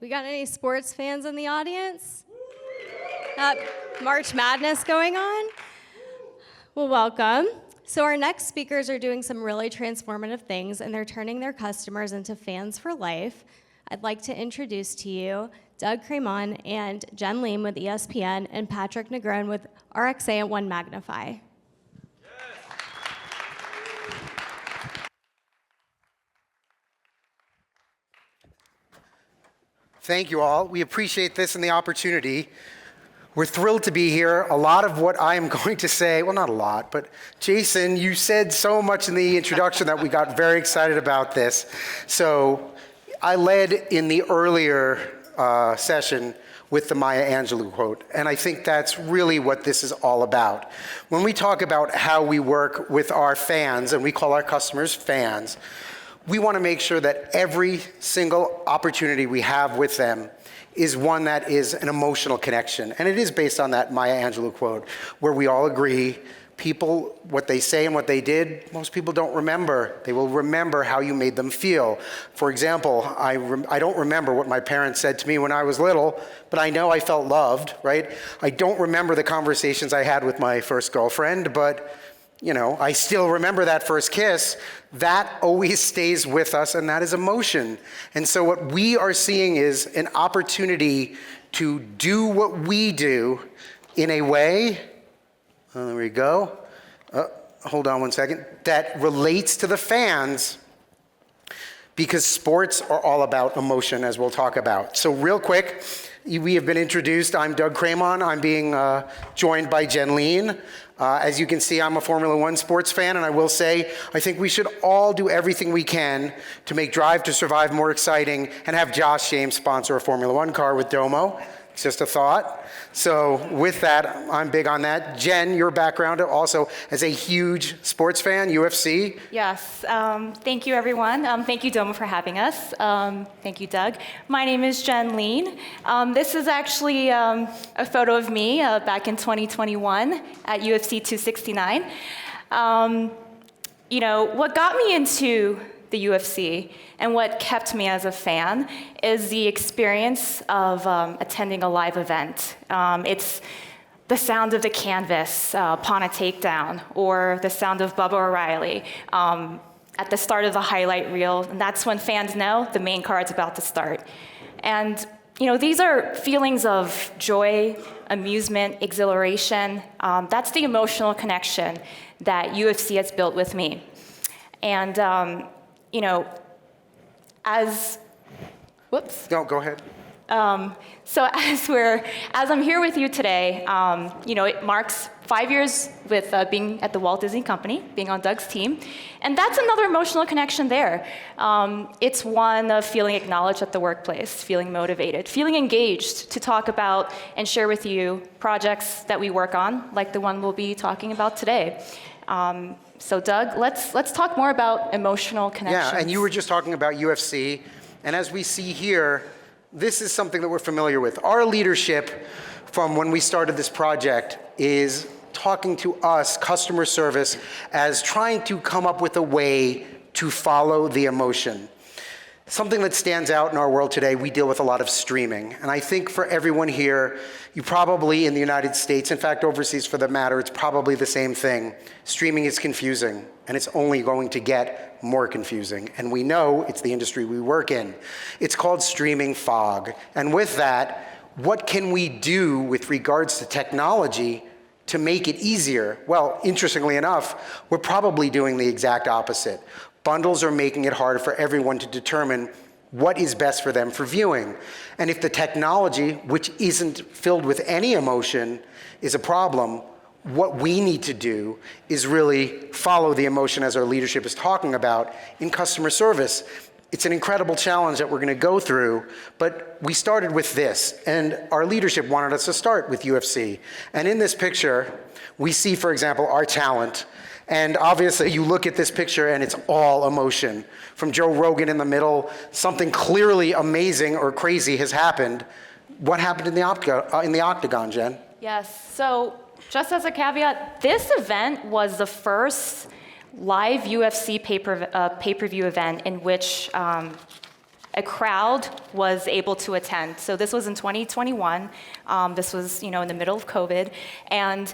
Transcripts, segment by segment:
We got any sports fans in the audience? March Madness going on? Well, welcome. So our next speakers are doing some really transformative things, and they're turning their customers into fans for life. I'd like to introduce to you Doug Kramon and Jenn Lien with ESPN and Patrick Negron with RXA and OneMagnify. Thank you all. We appreciate this and the opportunity. We're thrilled to be here. A lot of what I am going to say, well, not a lot, but Jason, you said so much in the introduction that we got very excited about this. So I led in the earlier session with the Maya Angelou quote, and I think that's really what this is all about. When we talk about how we work with our fans, and we call our customers fans, we want to make sure that every single opportunity we have with them is one that is an emotional connection. And it is based on that Maya Angelou quote, where we all agree, people, what they say and what they did, most people don't remember. They will remember how you made them feel. For example, I don't remember what my parents said to me when I was little, but I know I felt loved, right? I don't remember the conversations I had with my first girlfriend, but you know, I still remember that first kiss. That always stays with us, and that is emotion. And so what we are seeing is an opportunity to do what we do in a way, there we go, hold on one second, that relates to the fans, because sports are all about emotion, as we'll talk about. So real quick, we have been introduced. I'm Doug Kramon. I'm being joined by Jenn Lien. As you can see, I'm a Formula One sports fan, and I will say, I think we should all do everything we can to make Drive to Survive more exciting and have Josh James sponsor a Formula One car with Domo. It's just a thought. So with that, I'm big on that. Jen, your background also as a huge sports fan, UFC. Yes, thank you everyone. Thank you Domo for having us. Thank you Doug. My name is Jenn Lien. This is actually a photo of me back in 2021 at UFC 269. You know, what got me into the UFC and what kept me as a fan is the experience of attending a live event. It's the sound of the canvas upon a takedown, or the sound of Bubba O'Reilly at the start of the highlight reel, and that's when fans know the main card's about to start. And you know, these are feelings of joy, amusement, exhilaration. That's the emotional connection that UFC has built with me. And you know, as No, go ahead. So as I'm here with you today, you know, it marks 5 years with being at the Walt Disney Company, being on Doug's team, and that's another emotional connection there. It's one of feeling acknowledged at the workplace, feeling motivated, feeling engaged to talk about and share with you projects that we work on, like the one we'll be talking about today. So Doug, let's talk more about emotional connections. Yeah, and you were just talking about UFC, and as we see here, this is something that we're familiar with. Our leadership from when we started this project is talking to us, customer service, as trying to come up with a way to follow the emotion. Something that stands out in our world today, we deal with a lot of streaming. And I think for everyone here, you probably in the United States, in fact overseas for that matter, it's probably the same thing. Streaming is confusing, and it's only going to get more confusing. And we know it's the industry we work in. It's called streaming fog. And with that, what can we do with regards to technology to make it easier? Well, interestingly enough, we're probably doing the exact opposite. Bundles are making it hard for everyone to determine what is best for them for viewing. And if the technology, which isn't filled with any emotion, is a problem, what we need to do is really follow the emotion as our leadership is talking about in customer service. It's an incredible challenge that we're going to go through, but we started with this, and our leadership wanted us to start with UFC. And in this picture, we see, for example, our talent. And obviously, you look at this picture and it's all emotion. From Joe Rogan in the middle, something clearly amazing or crazy has happened. What happened in the octagon, Jen? Yes, so just as a caveat, this event was the first live UFC pay-per-view event in which a crowd was able to attend. So this was in 2021. This was, in the middle of COVID. And,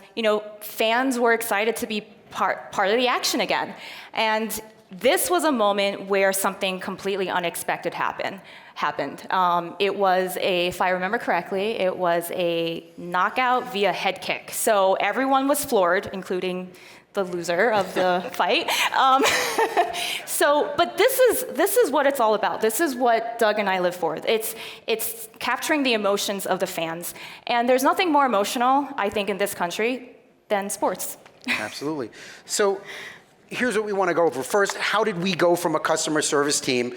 fans were excited to be part of the action again. And this was a moment where something completely unexpected happened. It was if I remember correctly, it was a knockout via head kick. So everyone was floored, including the loser of the fight. But this is what it's all about. This is what Doug and I live for. It's capturing the emotions of the fans. And there's nothing more emotional, I think, in this country than sports. Absolutely. So here's what we want to go over. First, how did we go from a customer service team,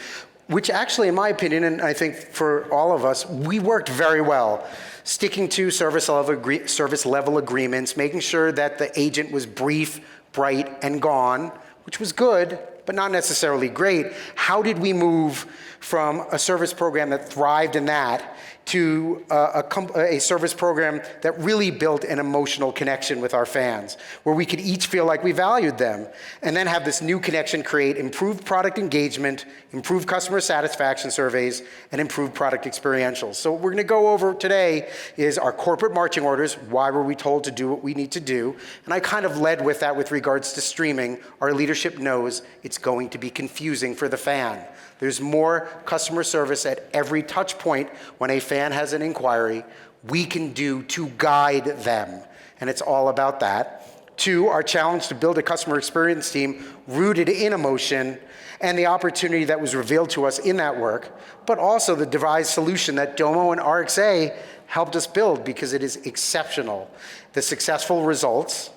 which actually, in my opinion, and I think for all of us, we worked very well, sticking to service level agreements, making sure that the agent was brief, bright, and gone, which was good, but not necessarily great. How did we move from a service program that thrived in that to a service program that really built an emotional connection with our fans, where we could each feel like we valued them, and then have this new connection create improved product engagement, improved customer satisfaction surveys, and improved product experientials. So what we're gonna go over today is our corporate marching orders. Why were we told to do what we need to do? And I kind of led with that with regards to streaming. Our leadership knows it's going to be confusing for the fan. There's more customer service at every touch point when a fan has an inquiry we can do to guide them. And it's all about that. 2, our challenge to build a customer experience team rooted in emotion and the opportunity that was revealed to us in that work, but also the devised solution that Domo and RXA helped us build because it is exceptional. The successful results,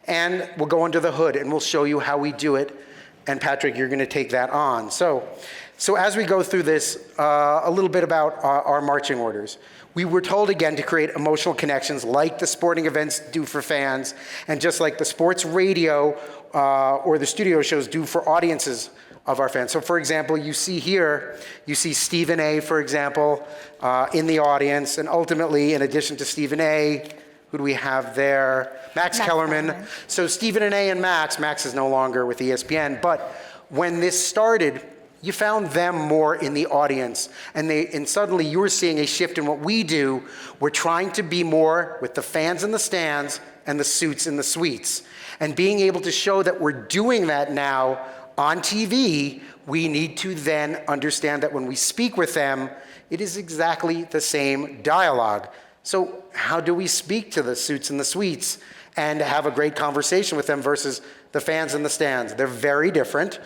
and we'll go under the hood and we'll show you how we do it. And Patrick, you're gonna take that on. So as we go through this, a little bit about our marching orders. We were told again to create emotional connections like the sporting events do for fans, and just like the sports radio or the studio shows do for audiences of our fans. So for example, you see Stephen A, for example, in the audience, and ultimately, in addition to Stephen A, who do we have there? Max Kellerman. So Stephen A and Max is no longer with ESPN, but when this started, you found them more in the audience, and suddenly you were seeing a shift in what we do. We're trying to be more with the fans in the stands and the suits in the suites. And being able to show that we're doing that now on TV, we need to then understand that when we speak with them, it is exactly the same dialogue. So how do we speak to the suits and the suites and have a great conversation with them versus the fans in the stands? They're very different.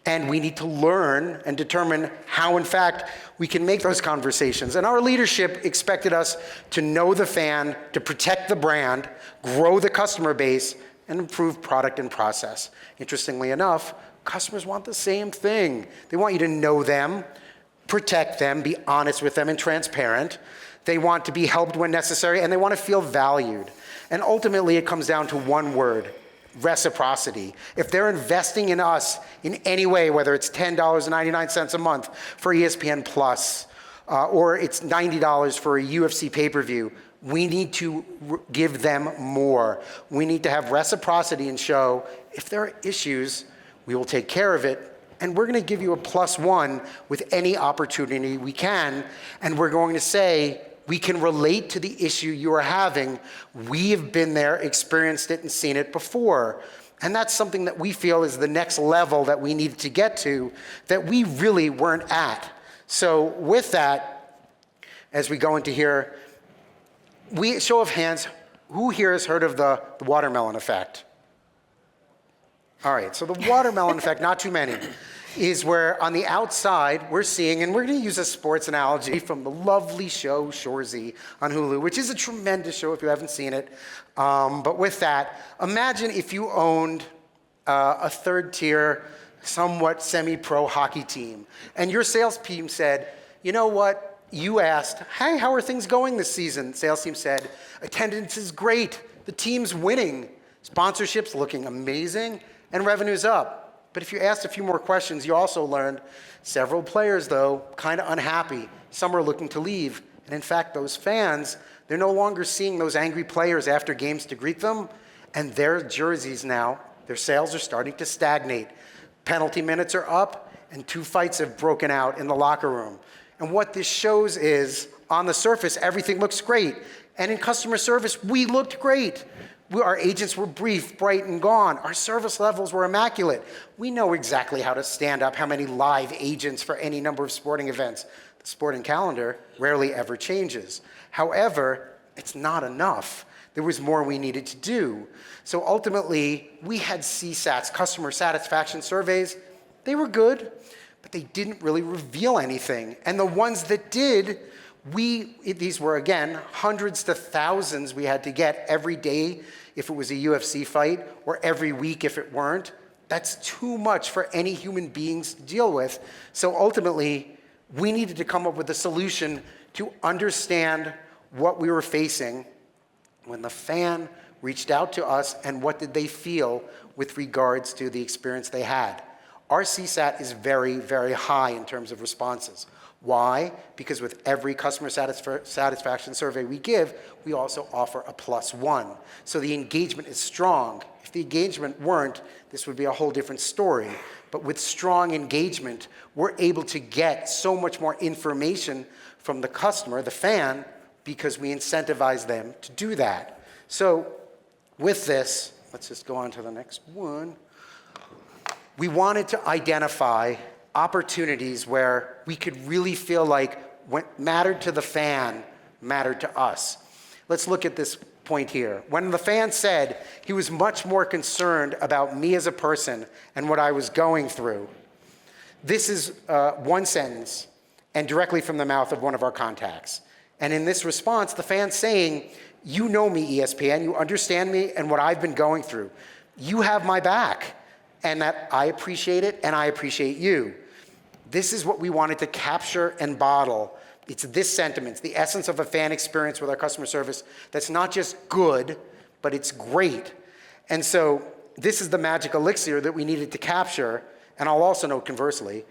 And we need to learn and determine how, in fact, we can make those conversations. And our leadership expected us to know the fan, to protect the brand, grow the customer base, and improve product and process. Interestingly enough, customers want the same thing. They want you to know them, protect them, be honest with them and transparent. They want to be helped when necessary, and they want to feel valued. And ultimately, it comes down to one word: reciprocity. If they're investing in us in any way, whether it's $10.99 a month for ESPN Plus, or it's $90 for a UFC pay-per-view, we need to give them more. We need to have reciprocity and show if there are issues, we will take care of it. And we're going to give you a +1 with any opportunity we can. And we're going to say, we can relate to the issue you are having. We have been there, experienced it, and seen it before. And that's something that we feel is the next level that we need to get to that we really weren't at. So with that, as we go into here, show of hands, who here has heard of the watermelon effect? All right, so the watermelon effect, not too many, is where on the outside we're seeing, and we're going to use a sports analogy from the lovely show Shoresy on Hulu, which is a tremendous show if you haven't seen it. But with that, imagine if you owned a third-tier, somewhat semi-pro hockey team, and your sales team said, you know what? You asked, hey, how are things going this season? Sales team said, attendance is great. The team's winning. Sponsorship's looking amazing, and revenue's up. But if you asked a few more questions, you also learned several players, though, kind of unhappy. Some are looking to leave. And in fact, those fans, they're no longer seeing those angry players after games to greet them. And their jerseys now, their sales are starting to stagnate. Penalty minutes are up, and 2 fights have broken out in the locker room. And what this shows is, on the surface, everything looks great. And in customer service, we looked great. Our agents were brief, bright, and gone. Our service levels were immaculate. We know exactly how to stand up how many live agents for any number of sporting events. The sporting calendar rarely ever changes. However, it's not enough. There was more we needed to do. So ultimately, we had CSATs, customer satisfaction surveys. They were good, but they didn't really reveal anything. And the ones that did, these were, again, hundreds to thousands we had to get every day if it was a UFC fight, or every week if it weren't. That's too much for any human beings to deal with. So ultimately, we needed to come up with a solution to understand what we were facing when the fan reached out to us, and what did they feel with regards to the experience they had. Our CSAT is very, very high in terms of responses. Why? Because with every customer satisfaction survey we give, we also offer a +1. So the engagement is strong. If the engagement weren't, this would be a whole different story. But with strong engagement, we're able to get so much more information from the customer, the fan, because we incentivize them to do that. So with this, let's just go on to the next one. We wanted to identify opportunities where we could really feel like what mattered to the fan mattered to us. Let's look at this point here. When the fan said he was much more concerned about me as a person and what I was going through, this is one sentence and directly from the mouth of one of our contacts. And in this response, the fan's saying, you know me, ESPN, you understand me and what I've been going through. You have my back, and that I appreciate it and I appreciate you. This is what we wanted to capture and bottle. It's this sentiment, it's the essence of a fan experience with our customer service that's not just good, but it's great. And so this is the magic elixir that we needed to capture. And I'll also note conversely,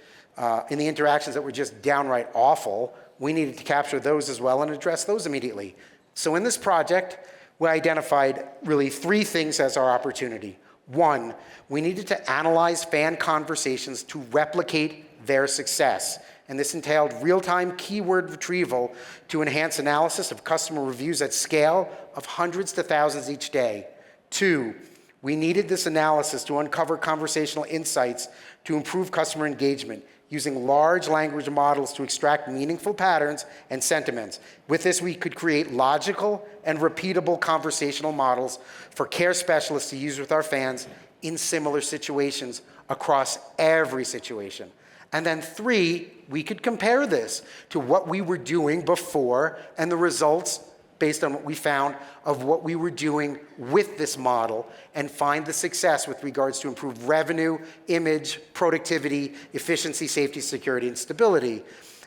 in the interactions that were just downright awful, we needed to capture those as well and address those immediately. So in this project, we identified really 3 things as our opportunity. 1, we needed to analyze fan conversations to replicate their success. And this entailed real-time keyword retrieval to enhance analysis of customer reviews at scale of hundreds to thousands each day. 2, we needed this analysis to uncover conversational insights to improve customer engagement, using large language models to extract meaningful patterns and sentiments. With this, we could create logical and repeatable conversational models for care specialists to use with our fans in similar situations across every situation. And then 3, we could compare this to what we were doing before and the results based on what we found of what we were doing with this model, and find the success with regards to improved revenue, image, productivity, efficiency, safety, security, and stability.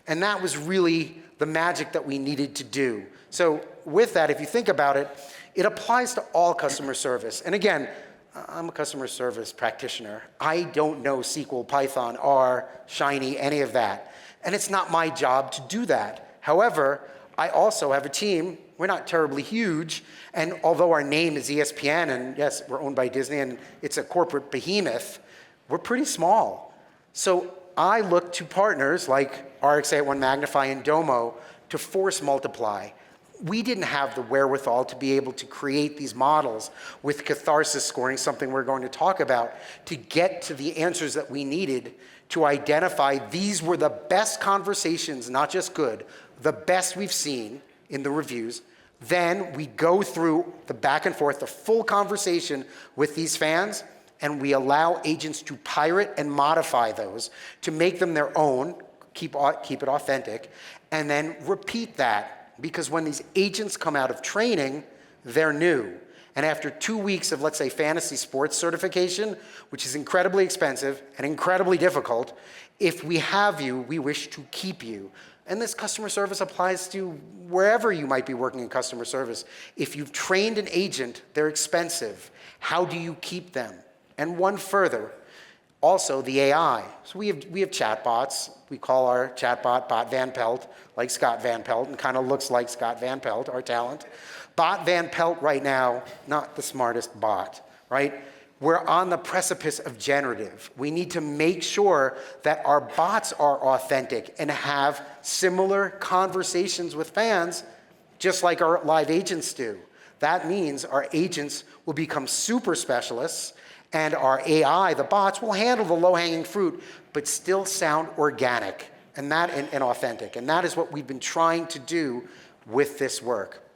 And that was really the magic that we needed to do. So with that, if you think about it, it applies to all customer service. And again, I'm a customer service practitioner. I don't know SQL, Python, R, Shiny, any of that. And it's not my job to do that. However, I also have a team. We're not terribly huge, and although our name is ESPN, and yes, we're owned by Disney, and it's a corporate behemoth, we're pretty small. So I look to partners like RXA, OneMagnify, and Domo to force multiply. We didn't have the wherewithal to be able to create these models with catharsis scoring, something we're going to talk about, to get to the answers that we needed to identify these were the best conversations, not just good, the best we've seen in the reviews. Then we go through the back and forth, the full conversation with these fans, and we allow agents to pirate and modify those to make them their own, keep it authentic, and then repeat that. Because when these agents come out of training, they're new. And after 2 weeks of, let's say, fantasy sports certification, which is incredibly expensive and incredibly difficult, if we have you, we wish to keep you. And this customer service applies to wherever you might be working in customer service. If you've trained an agent, they're expensive. How do you keep them? And one further, also the AI. So we have chatbots. We call our chatbot Bot Van Pelt, like Scott Van Pelt, and kind of looks like Scott Van Pelt, our talent. Bot Van Pelt right now, not the smartest bot, right? we're on the precipice of generative. We need to make sure that our bots are authentic and have similar conversations with fans, just like our live agents do. That means our agents will become super specialists, and our AI, the bots, will handle the low-hanging fruit, but still sound organic and authentic. And that is what we've been trying to do with this work.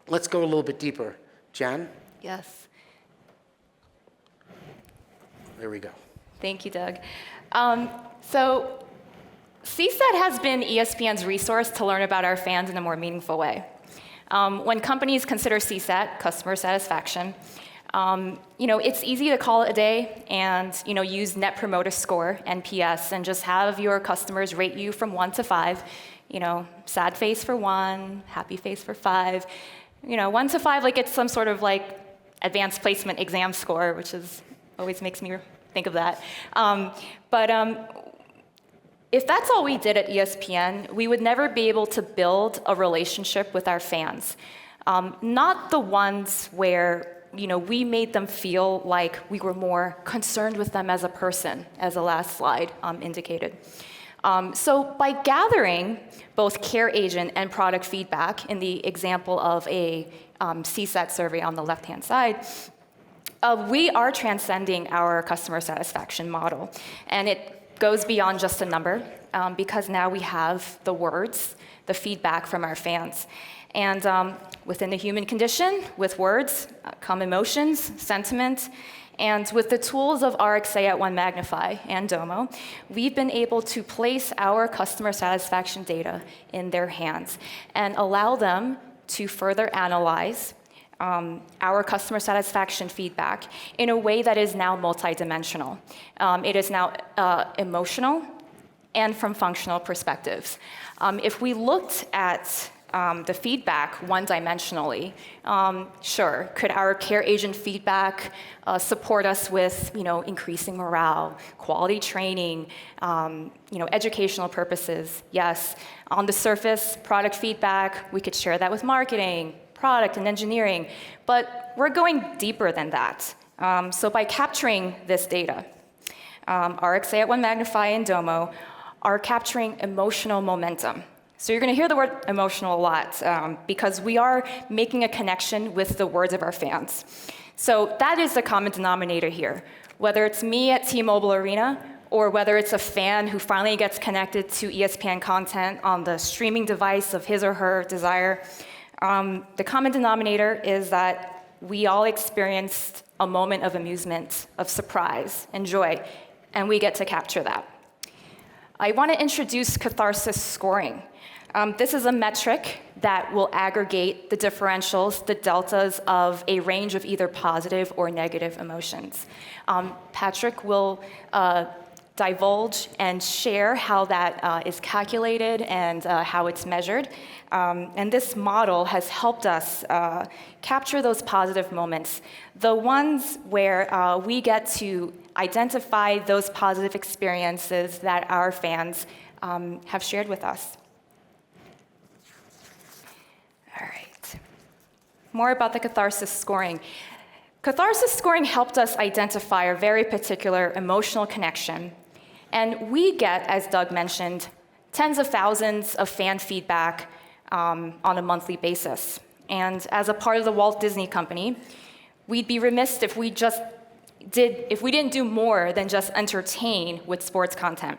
Let's go a little bit deeper. Jen? Yes. There we go. Thank you, Doug. So CSAT has been ESPN's resource to learn about our fans in a more meaningful way. When companies consider CSAT, customer satisfaction, it's easy to call it a day and use Net Promoter Score, NPS, and just have your customers rate you from 1 to 5. Sad face for 1, happy face for 5. 1 to 5, like it's some sort of like advanced placement exam score, which always makes me think of that. If that's all we did at ESPN, we would never be able to build a relationship with our fans. Not the ones where we made them feel like we were more concerned with them as a person, as the last slide indicated. So by gathering both care agent and product feedback in the example of a CSAT survey on the left-hand side, we are transcending our customer satisfaction model. And it goes beyond just a number, because now we have the words, the feedback from our fans. And within the human condition, with words, come emotions, sentiment, and with the tools of RXA at OneMagnify and Domo, we've been able to place our customer satisfaction data in their hands and allow them to further analyze our customer satisfaction feedback in a way that is now multidimensional. It is now emotional and from functional perspectives. If we looked at the feedback one-dimensionally, sure, could our care agent feedback support us with increasing morale, quality training, educational purposes? Yes. On the surface, product feedback, we could share that with marketing, product and engineering, but we're going deeper than that. So by capturing this data, RXA at OneMagnify and Domo are capturing emotional momentum. So you're going to hear the word emotional a lot because we are making a connection with the words of our fans. So that is the common denominator here. Whether it's me at T-Mobile Arena or whether it's a fan who finally gets connected to ESPN content on the streaming device of his or her desire, the common denominator is that we all experienced a moment of amusement, of surprise and joy, and we get to capture that. I want to introduce catharsis scoring. This is a metric that will aggregate the differentials, the deltas of a range of either positive or negative emotions. Patrick will divulge and share how that is calculated and how it's measured. And this model has helped us capture those positive moments, the ones where we get to identify those positive experiences that our fans have shared with us. All right. More about the catharsis scoring. Catharsis scoring helped us identify a very particular emotional connection. And we get, as Doug mentioned, tens of thousands of fan feedback on a monthly basis. And as a part of the Walt Disney Company, we'd be remiss if we didn't do more than just entertain with sports content.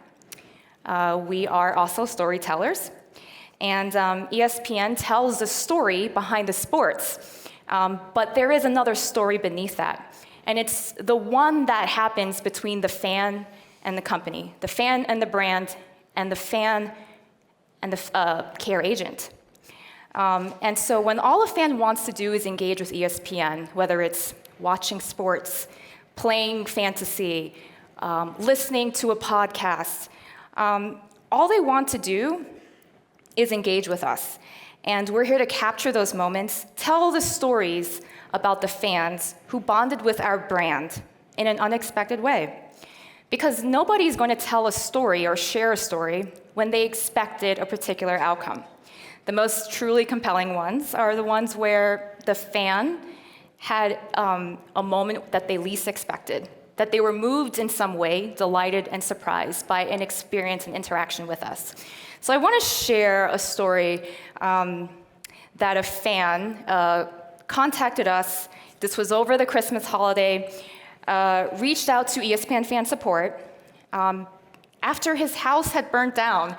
We are also storytellers. And ESPN tells the story behind the sports. But there is another story beneath that. And it's the one that happens between the fan and the company, the fan and the brand, and the fan and the care agent. And so when all a fan wants to do is engage with ESPN, whether it's watching sports, playing fantasy, listening to a podcast, all they want to do is engage with us. And we're here to capture those moments, tell the stories about the fans who bonded with our brand in an unexpected way. Because nobody's going to tell a story or share a story when they expected a particular outcome. The most truly compelling ones are the ones where the fan had a moment that they least expected, that they were moved in some way, delighted and surprised by an experience and interaction with us. So I want to share a story that a fan contacted us. This was over the Christmas holiday, reached out to ESPN Fan Support. After his house had burnt down,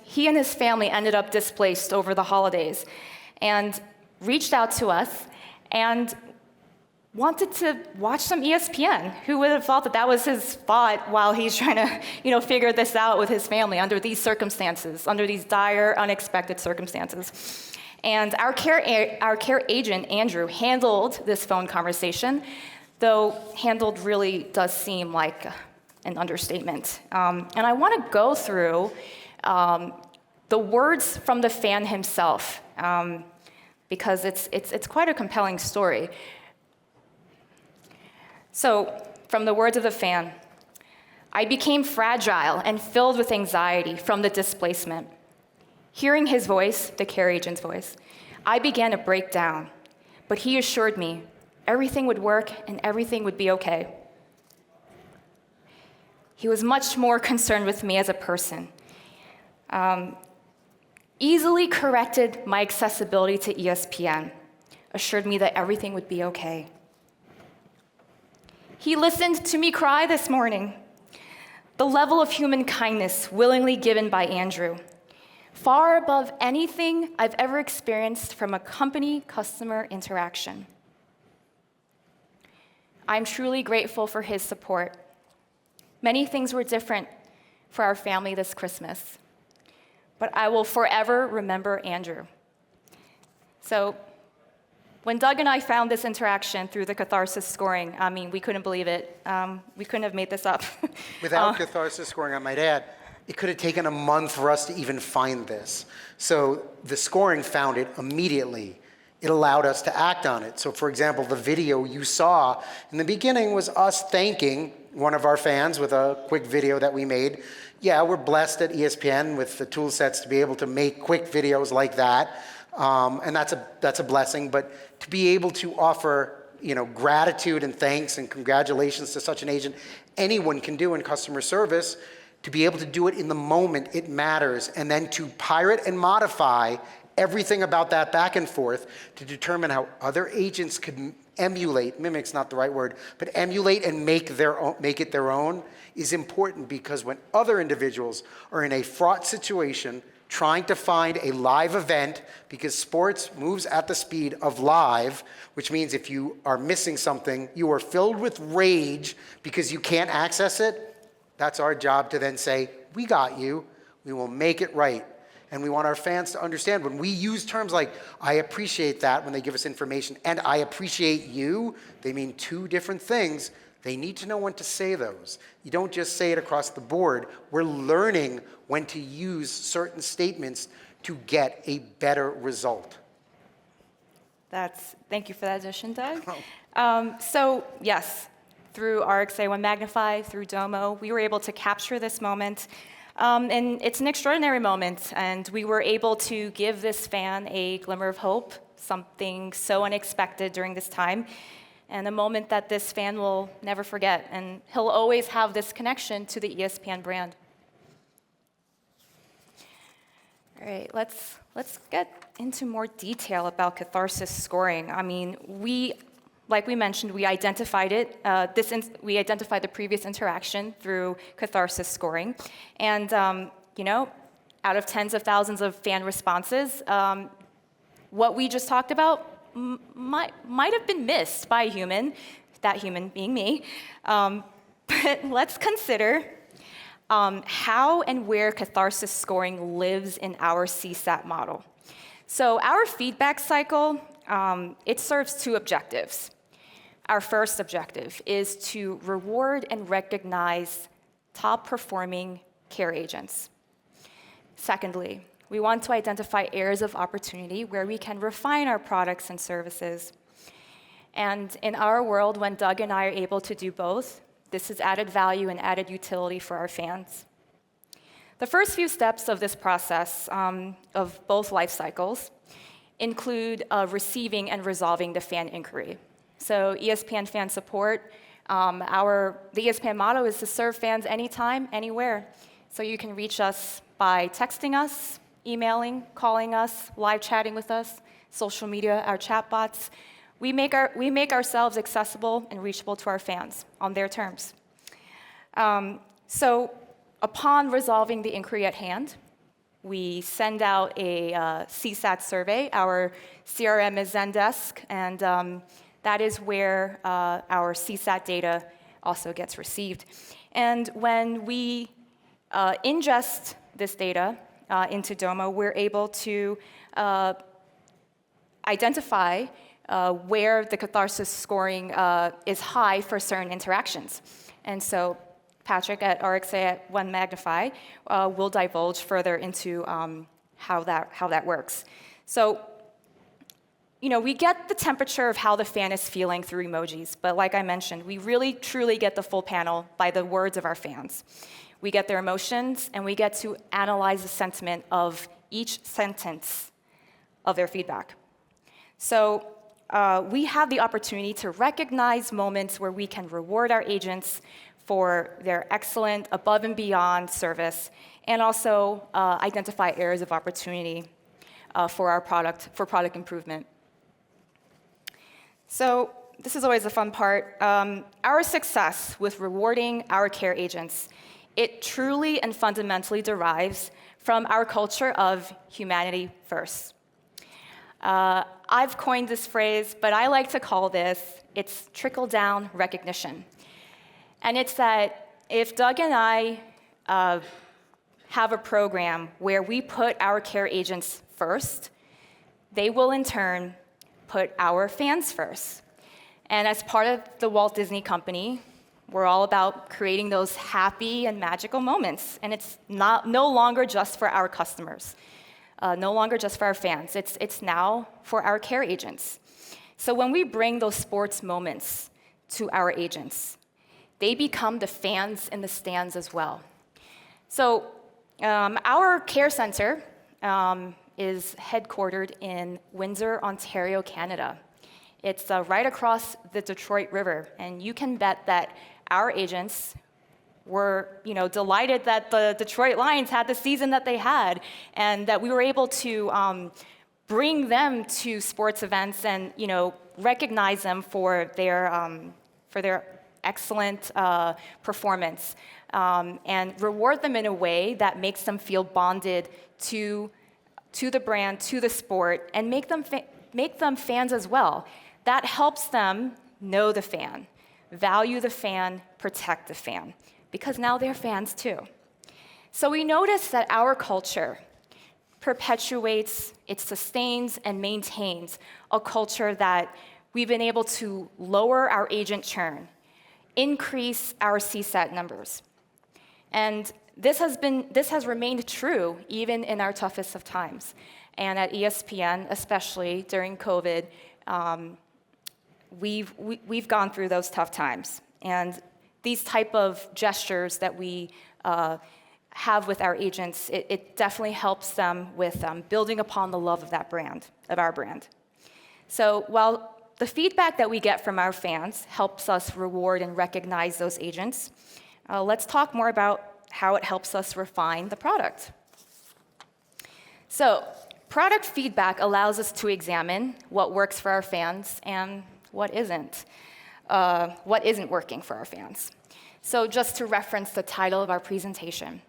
he and his family ended up displaced over the holidays, and reached out to us and wanted to watch some ESPN. Who would have thought that that was his spot while he's trying to, figure this out with his family under these circumstances, under these dire, unexpected circumstances. And our care agent, Andrew, handled this phone conversation, though handled really does seem like an understatement. And I want to go through the words from the fan himself, because it's quite a compelling story. So, from the words of the fan, I became fragile and filled with anxiety from the displacement. Hearing his voice, the care agent's voice, I began to break down, but he assured me everything would work and everything would be okay. He was much more concerned with me as a person. Easily corrected my accessibility to ESPN, assured me that everything would be okay. He listened to me cry this morning. The level of human kindness willingly given by Andrew, far above anything I've ever experienced from a company-customer interaction. I'm truly grateful for his support. Many things were different for our family this Christmas, but I will forever remember Andrew. So, when Doug and I found this interaction through the Catharsis scoring, we couldn't believe it. We couldn't have made this up. Without Catharsis scoring, I might add, it could have taken a month for us to even find this. So the scoring found it immediately. It allowed us to act on it. So for example, the video you saw in the beginning was us thanking one of our fans with a quick video that we made. Yeah, we're blessed at ESPN with the tool sets to be able to make quick videos like that. And that's a blessing, but to be able to offer, gratitude and thanks and congratulations to such an agent, anyone can do in customer service. To be able to do it in the moment, it matters, and then to pirate and modify everything about that back and forth to determine how other agents could emulate, mimic's not the right word, but emulate and make it their own is important, because when other individuals are in a fraught situation trying to find a live event, because sports moves at the speed of live, which means if you are missing something, you are filled with rage because you can't access it. That's our job to then say, we got you, we will make it right. And we want our fans to understand when we use terms like, I appreciate that when they give us information, and I appreciate you, they mean two different things. They need to know when to say those. You don't just say it across the board. We're learning when to use certain statements to get a better result. Thank you for that addition, Doug. So yes, through RXA, OneMagnify, through Domo, we were able to capture this moment. And it's an extraordinary moment, and we were able to give this fan a glimmer of hope, something so unexpected during this time, and a moment that this fan will never forget, and he'll always have this connection to the ESPN brand. All right, let's get into more detail about Catharsis scoring. Like we mentioned, we identified it. We identified the previous interaction through Catharsis scoring, and out of tens of thousands of fan responses, what we just talked about might have been missed by a human, that human being me. But let's consider how and where Catharsis scoring lives in our CSAT model. So our feedback cycle, it serves two objectives. Our first objective is to reward and recognize top-performing care agents. Secondly, we want to identify areas of opportunity where we can refine our products and services. And in our world, when Doug and I are able to do both, this is added value and added utility for our fans. The first few steps of this process, of both life cycles, include receiving and resolving the fan inquiry. So ESPN Fan Support, the ESPN motto is to serve fans anytime, anywhere. So you can reach us by texting us, emailing, calling us, live chatting with us, social media, our chat bots. We make ourselves accessible and reachable to our fans on their terms. So upon resolving the inquiry at hand, we send out a CSAT survey. Our CRM is Zendesk, and that is where our CSAT data also gets received. And when we ingest this data into Domo, we're able to identify where the catharsis scoring is high for certain interactions. And so Patrick at RXA at OneMagnify will divulge further into how that works. So, we get the temperature of how the fan is feeling through emojis, but like I mentioned, we really truly get the full panel by the words of our fans. We get their emotions, and we get to analyze the sentiment of each sentence of their feedback. So we have the opportunity to recognize moments where we can reward our agents for their excellent above and beyond service, and also identify areas of opportunity for product improvement. So this is always a fun part. Our success with rewarding our care agents, it truly and fundamentally derives from our culture of humanity first. I've coined this phrase, but I like to call it's trickle-down recognition. And it's that if Doug and I have a program where we put our care agents first, they will in turn put our fans first. And as part of the Walt Disney Company, we're all about creating those happy and magical moments. And it's no longer just for our customers, no longer just for our fans. It's now for our care agents. So when we bring those sports moments to our agents, they become the fans in the stands as well. So our care center is headquartered in Windsor, Ontario, Canada. It's right across the Detroit River, and you can bet that our agents were delighted that the Detroit Lions had the season that they had, and that we were able to bring them to sports events and recognize them for their excellent performance, and reward them in a way that makes them feel bonded to the brand, to the sport, and make them fans as well. That helps them know the fan, value the fan, protect the fan, because now they're fans too. So we notice that our culture perpetuates, it sustains, and maintains a culture that we've been able to lower our agent churn, increase our CSAT numbers. And this has remained true even in our toughest of times. And at ESPN, especially during COVID, we've gone through those tough times. And these type of gestures that we have with our agents, it definitely helps them with building upon the love of that brand, of our brand. So while the feedback that we get from our fans helps us reward and recognize those agents, let's talk more about how it helps us refine the product. So product feedback allows us to examine what works for our fans and what isn't working for our fans. So just to reference the title of our presentation,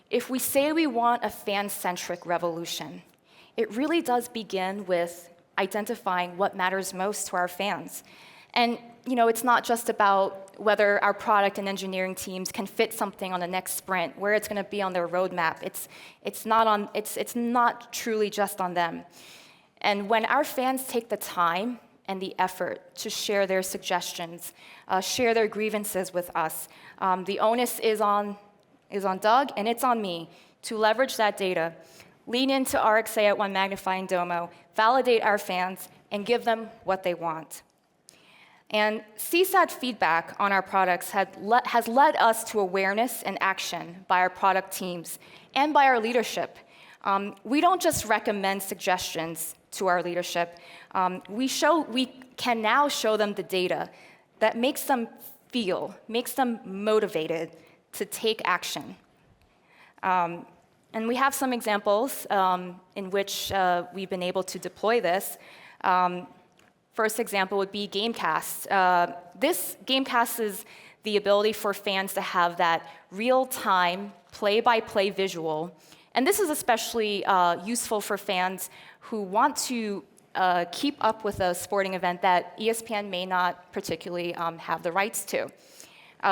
if we say we want a fan-centric revolution, it really does begin with identifying what matters most to our fans. And it's not just about whether our product and engineering teams can fit something on the next sprint, where it's going to be on their roadmap. It's not truly just on them. And when our fans take the time and the effort to share their suggestions, share their grievances with us, the onus is on Doug and it's on me to leverage that data, lean into RXA at OneMagnify and Domo, validate our fans, and give them what they want. And CSAT feedback on our products has led us to awareness and action by our product teams and by our leadership. We don't just recommend suggestions to our leadership, we can now show them the data that makes them feel, makes them motivated to take action. And we have some examples in which we've been able to deploy this. First example would be Gamecast. This Gamecast is the ability for fans to have that real-time, play-by-play visual. And this is especially useful for fans who want to keep up with a sporting event that ESPN may not particularly have the rights to.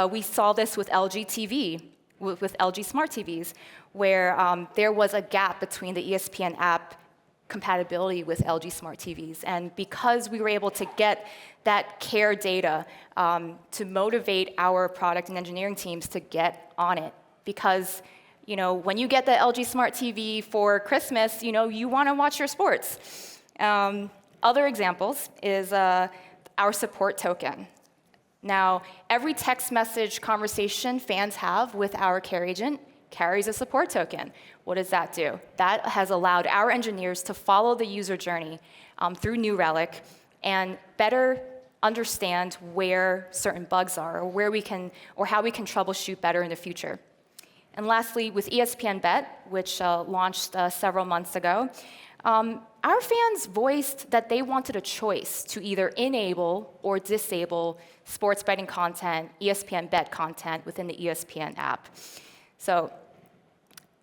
We saw this with LG TV, with LG Smart TVs, where there was a gap between the ESPN app compatibility with LG Smart TVs. And because we were able to get that care data to motivate our product and engineering teams to get on it. Because when you get the LG Smart TV for Christmas, you want to watch your sports. Other examples is our support token. Now, every text message conversation fans have with our care agent carries a support token. What does that do? That has allowed our engineers to follow the user journey through New Relic and better understand where certain bugs are, or how we can troubleshoot better in the future. And lastly, with ESPN Bet, which launched several months ago, our fans voiced that they wanted a choice to either enable or disable sports betting content, ESPN Bet content within the ESPN app. So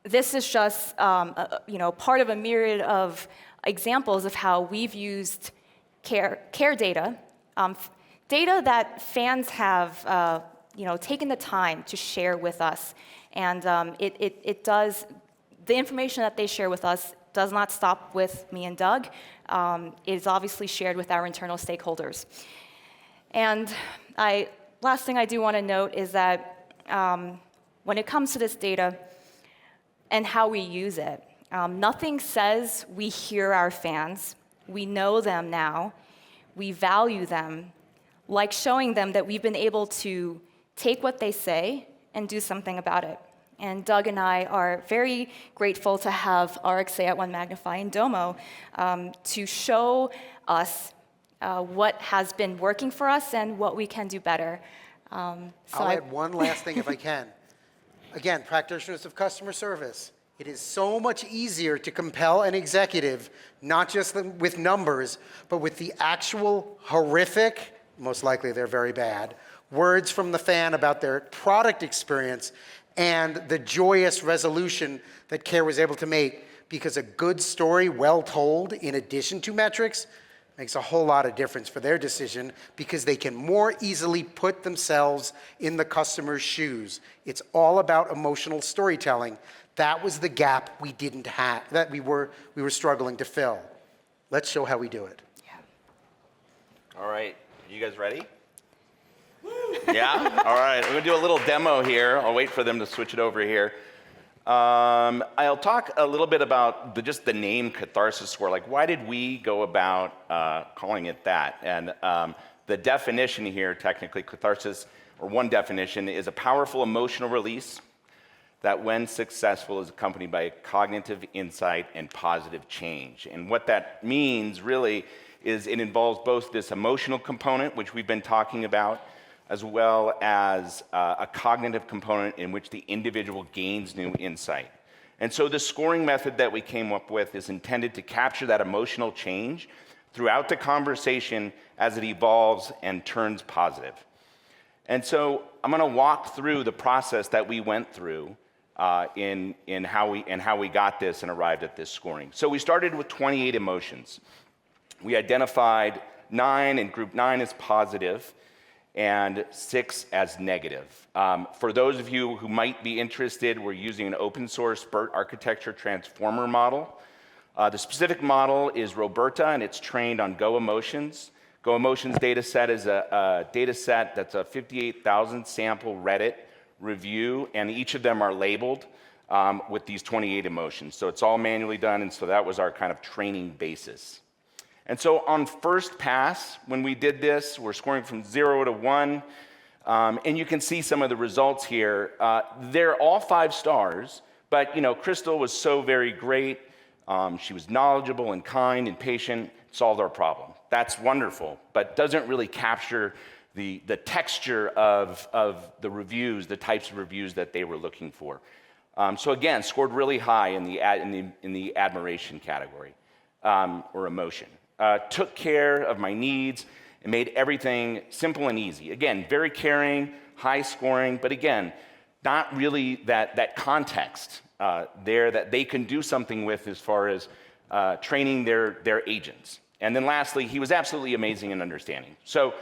this is just part of a myriad of examples of how we've used care data, data that fans have taken the time to share with us. And the information that they share with us does not stop with me and Doug. It is obviously shared with our internal stakeholders. And last thing I do want to note is that when it comes to this data and how we use it, nothing says we hear our fans, we know them now, we value them, like showing them that we've been able to take what they say and do something about it. And Doug and I are very grateful to have RXA at OneMagnify and Domo to show us what has been working for us and what we can do better. I'll add one last thing if I can. Again, practitioners of customer service. It is so much easier to compel an executive, not just with numbers, but with the actual horrific, most likely they're very bad, words from the fan about their product experience and the joyous resolution that Care was able to make, because a good story, well told, in addition to metrics, makes a whole lot of difference for their decision, because they can more easily put themselves in the customer's shoes. It's all about emotional storytelling. That was the gap we didn't have, that we were struggling to fill. Let's show how we do it. Yeah. All right, you guys ready? Yeah? All right, we're gonna do a little demo here. I'll wait for them to switch it over here. I'll talk a little bit about just the name Catharsis Score. Like, why did we go about calling it that? And the definition here, technically, catharsis, or one definition, is a powerful emotional release that, when successful, is accompanied by cognitive insight and positive change. And what that means, really, is it involves both this emotional component, which we've been talking about, as well as a cognitive component in which the individual gains new insight. And so the scoring method that we came up with is intended to capture that emotional change throughout the conversation as it evolves and turns positive. And so I'm going to walk through the process that we went through in how we got this and arrived at this scoring. So we started with 28 emotions. We identified 9 in group 9 as positive, and 6 as negative. For those of you who might be interested, we're using an open source BERT architecture transformer model. The specific model is Roberta, and it's trained on Go Emotions. Go Emotions data set is a data set that's a 58,000 sample Reddit review, and each of them are labeled with these 28 emotions. So it's all manually done, and so that was our kind of training basis. And so on first pass, when we did this, we're scoring from 0 to 1, and you can see some of the results here. They're all 5 stars, but Crystal was so very great. She was knowledgeable and kind and patient, solved our problem. That's wonderful, but doesn't really capture the texture of the reviews, the types of reviews that they were looking for. So again, scored really high in the admiration category or emotion. Took care of my needs and made everything simple and easy. Again, very caring, high scoring, but again, not really that context there that they can do something with as far as training their agents. And then lastly, he was absolutely amazing in understanding. So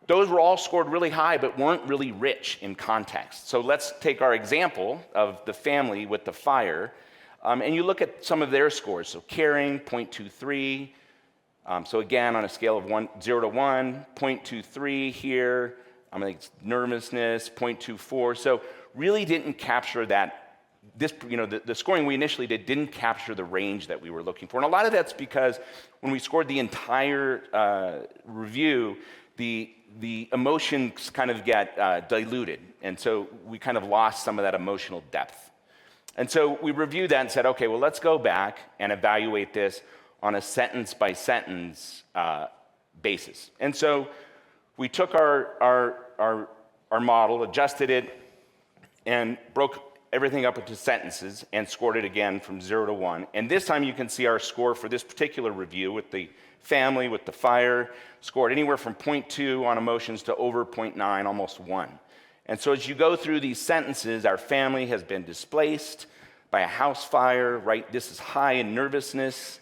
those were all scored really high, but weren't really rich in context. So let's take our example of the family with the fire, and you look at some of their scores. So caring, 0.23. So again, on a scale of 0 to 1, 0.23 here. I think it's nervousness, 0.24. So really didn't capture that. The scoring we initially didn't capture the range that we were looking for. And a lot of that's because when we scored the entire review, the emotions kind of get diluted. And so we kind of lost some of that emotional depth. And so we reviewed that and said, okay, well, let's go back and evaluate this on a sentence by sentence basis. And so we took our model, adjusted it, and broke everything up into sentences and scored it again from 0 to 1. And this time you can see our score for this particular review with the family, with the fire, scored anywhere from 0.2 on emotions to over 0.9, almost 1. And so as you go through these sentences, our family has been displaced by a house fire, right? This is high in nervousness.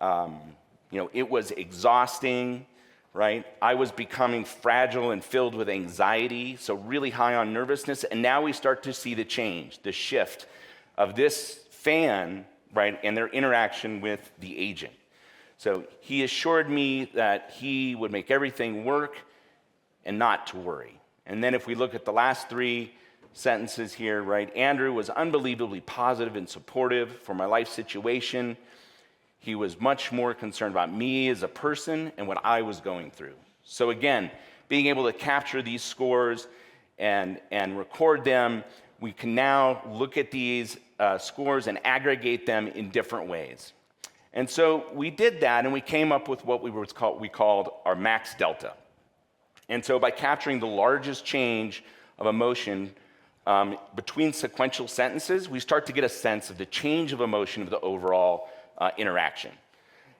It was exhausting, right? I was becoming fragile and filled with anxiety, so really high on nervousness. And now we start to see the change, the shift of this fan, right, and their interaction with the agent. So he assured me that he would make everything work and not to worry. And then if we look at the last 3 sentences here, right, Andrew was unbelievably positive and supportive for my life situation. He was much more concerned about me as a person and what I was going through. So again, being able to capture these scores and record them, we can now look at these scores and aggregate them in different ways. And so we did that, and we came up with what we called our max delta. And so by capturing the largest change of emotion between sequential sentences, we start to get a sense of the change of emotion of the overall interaction.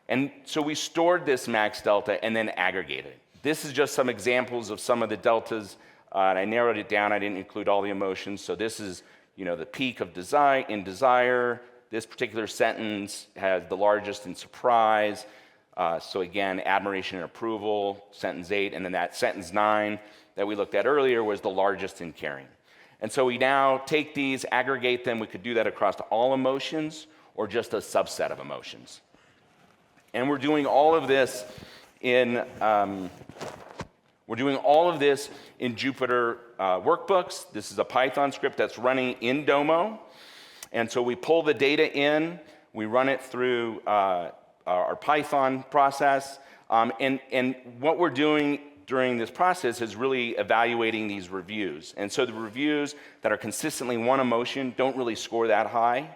And so we stored this max delta and then aggregated it. This is just some examples of some of the deltas, and I narrowed it down. I didn't include all the emotions. So this is, the peak of desire. This particular sentence has the largest in surprise. So again, admiration and approval, sentence 8, and then that sentence 9 that we looked at earlier was the largest in caring. And so we now take these, aggregate them. We could do that across all emotions or just a subset of emotions. And we're doing all of this in Jupyter workbooks. This is a Python script that's running in Domo. And so we pull the data in, we run it through our Python process, and what we're doing during this process is really evaluating these reviews. And so the reviews that are consistently one emotion don't really score that high.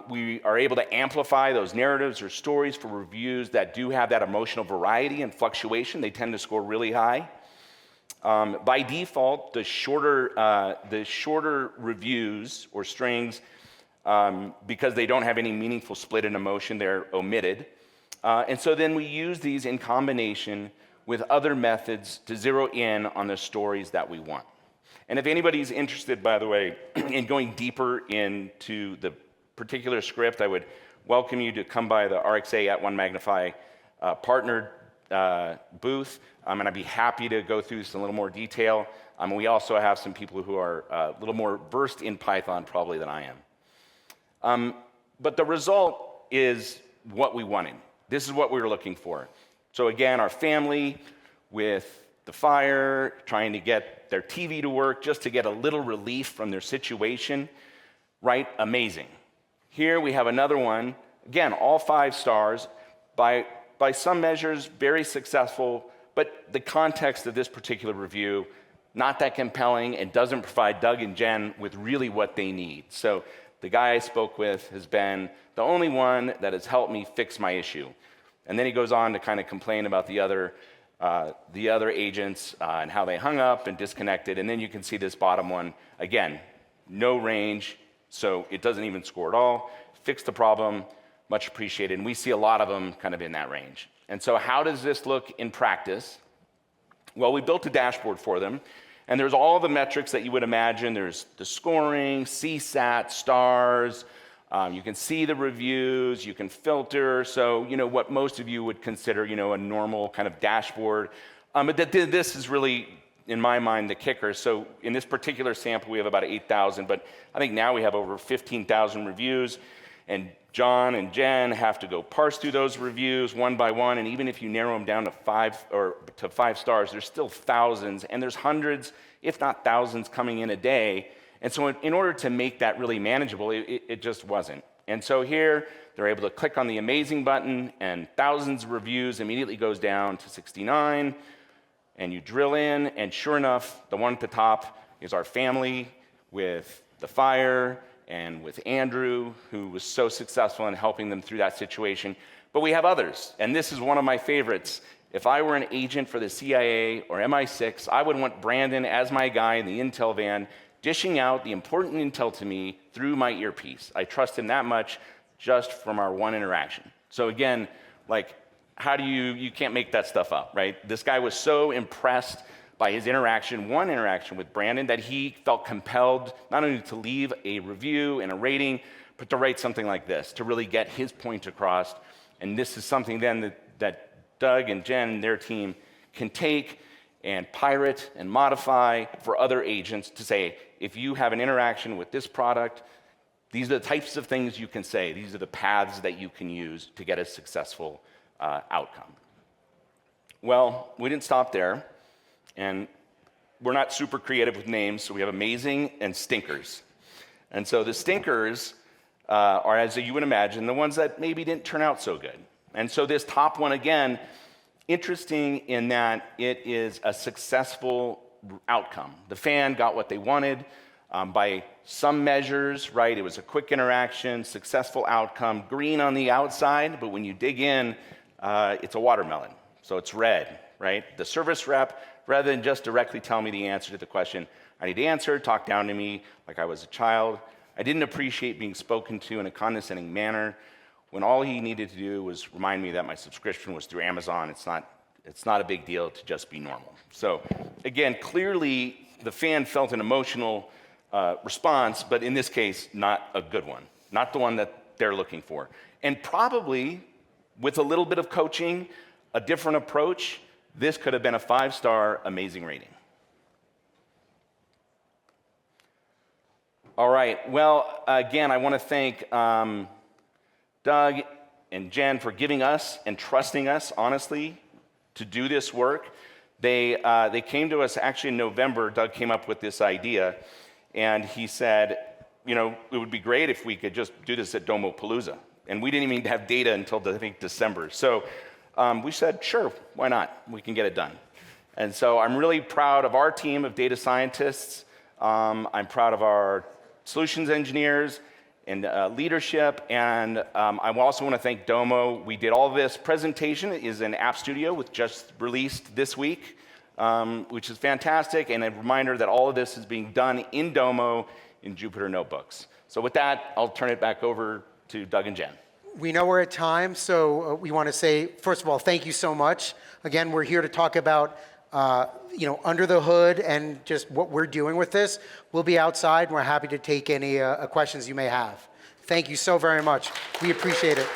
We are able to amplify those narratives or stories for reviews that do have that emotional variety and fluctuation. They tend to score really high. By default, the shorter reviews or strings, because they don't have any meaningful split in emotion, they're omitted. And so then we use these in combination with other methods to zero in on the stories that we want. And if anybody's interested, by the way, in going deeper into the particular script, I would welcome you to come by the RXA at OneMagnify partnered booth, and I'd be happy to go through this in a little more detail. We also have some people who are a little more versed in Python probably than I am. But the result is what we wanted. This is what we were looking for. So again, our family with the fire, trying to get their TV to work just to get a little relief from their situation, right? Amazing. Here we have another one, again, all 5 stars, by some measures, very successful, but the context of this particular review, not that compelling and doesn't provide Doug and Jen with really what they need. So the guy I spoke with has been the only one that has helped me fix my issue. And then he goes on to kind of complain about the other agents and how they hung up and disconnected. And then you can see this bottom one, again, no range, so it doesn't even score at all. Fix the problem, much appreciated. And we see a lot of them kind of in that range. And so how does this look in practice? Well, we built a dashboard for them. And there's all the metrics that you would imagine. There's the scoring, CSAT, stars. You can see the reviews. You can filter. So, what most of you would consider, a normal kind of dashboard. But this is really, in my mind, the kicker. So in this particular sample, we have about 8,000. But I think now we have over 15,000 reviews. And John and Jen have to go parse through those reviews one by one, and even if you narrow them down to 5 stars, there's still thousands, and there's hundreds, if not thousands, coming in a day. And so in order to make that really manageable, it just wasn't. And so here, they're able to click on the amazing button, and thousands of reviews immediately goes down to 69, and you drill in, and sure enough, the one at the top is our family with the fire, and with Andrew, who was so successful in helping them through that situation. But we have others, and this is one of my favorites. If I were an agent for the CIA or MI6, I would want Brandon as my guy in the intel van, dishing out the important intel to me through my earpiece. I trust him that much just from our one interaction. So again, how do you can't make that stuff up, right? This guy was so impressed by his one interaction with Brandon, that he felt compelled not only to leave a review and a rating, but to write something like this, to really get his point across. And this is something then that Doug and Jen and their team can take and pirate and modify for other agents to say, if you have an interaction with this product, these are the types of things you can say. These are the paths that you can use to get a successful outcome. Well, we didn't stop there. And we're not super creative with names, so we have amazing and stinkers. And so the stinkers are, as you would imagine, the ones that maybe didn't turn out so good. And so this top one, again, interesting in that it is a successful outcome. The fan got what they wanted by some measures, right? It was a quick interaction, successful outcome, green on the outside, but when you dig in, it's a watermelon, so it's red, right? The service rep, rather than just directly tell me the answer to the question I need to answer, talk down to me like I was a child. I didn't appreciate being spoken to in a condescending manner when all he needed to do was remind me that my subscription was through Amazon. It's not a big deal to just be normal. So again, clearly the fan felt an emotional response, but in this case, not a good one, not the one that they're looking for. And probably with a little bit of coaching, a different approach, this could have been a 5-star amazing rating. All right, well, again, I want to thank Doug and Jen for giving us and trusting us, honestly, to do this work. They came to us actually in November. Doug came up with this idea, and he said, it would be great if we could just do this at Domopalooza. And we didn't even have data until, I think, December. So we said, sure, why not? We can get it done. And so I'm really proud of our team of data scientists. I'm proud of our solutions engineers and leadership. And I also want to thank Domo. We did all this presentation. It is in App Studio, which just released this week, which is fantastic. And a reminder that all of this is being done in Domo in Jupyter Notebooks. So with that, I'll turn it back over to Doug and Jen. We know we're at time, so we want to say, first of all, thank you so much. Again, we're here to talk about, under the hood and just what we're doing with this. We'll be outside, and we're happy to take any questions you may have. Thank you so very much. We appreciate it.